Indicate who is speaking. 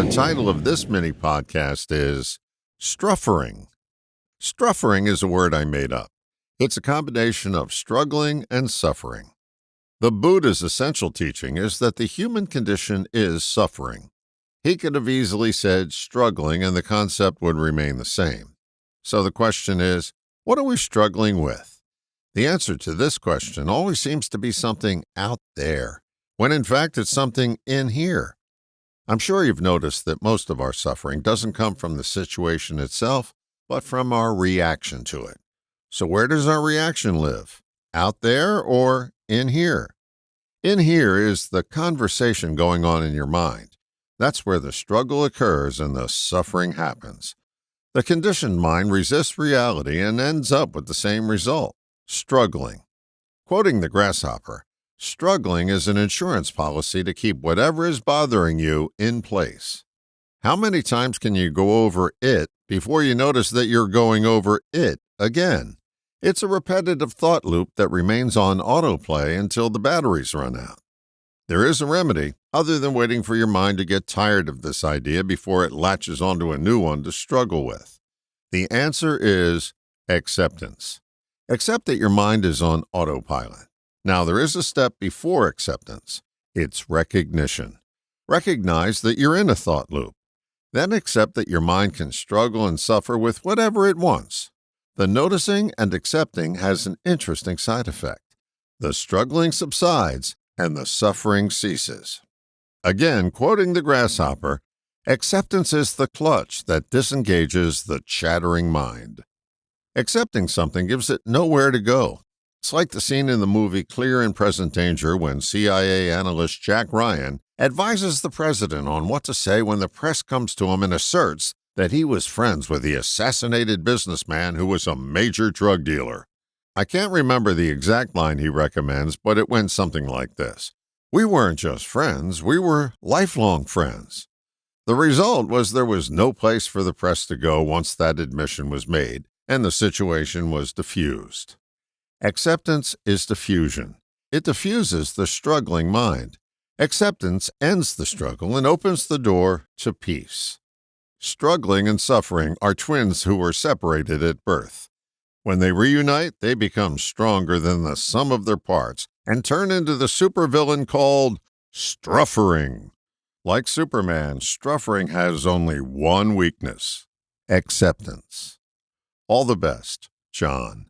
Speaker 1: The title of this mini podcast is Struffering. Struffering is a word I made up. It's a combination of struggling and suffering. The Buddha's essential teaching is that the human condition is suffering. He could have easily said struggling and the concept would remain the same. So the question is, what are we struggling with? The answer to this question always seems to be something out there, when in fact it's something in here. I'm sure you've noticed that most of our suffering doesn't come from the situation itself, but from our reaction to it. So where does our reaction live? Out there or in here? In here is the conversation going on in your mind. That's where the struggle occurs and the suffering happens. The conditioned mind resists reality and ends up with the same result, struggling. Quoting the Grasshopper, struggling is an insurance policy to keep whatever is bothering you in place. How many times can you go over it before you notice that you're going over it again? It's a repetitive thought loop that remains on autoplay until the batteries run out. There is a remedy other than waiting for your mind to get tired of this idea before it latches onto a new one to struggle with. The answer is acceptance. Accept that your mind is on autopilot. Now, there is a step before acceptance. It's recognition. Recognize that you're in a thought loop. Then accept that your mind can struggle and suffer with whatever it wants. The noticing and accepting has an interesting side effect. The struggling subsides and the suffering ceases. Again, quoting the Grasshopper, acceptance is the clutch that disengages the chattering mind. Accepting something gives it nowhere to go. It's like the scene in the movie Clear and Present Danger when CIA analyst Jack Ryan advises the president on what to say when the press comes to him and asserts that he was friends with the assassinated businessman who was a major drug dealer. I can't remember the exact line he recommends, but it went something like this. We weren't just friends, we were lifelong friends. The result was there was no place for the press to go once that admission was made, and the situation was diffused. Acceptance is diffusion. It diffuses the struggling mind. Acceptance ends the struggle and opens the door to peace. Struggling and suffering are twins who were separated at birth. When they reunite, they become stronger than the sum of their parts and turn into the supervillain called Struffering. Like Superman, Struffering has only one weakness: acceptance. All the best, John.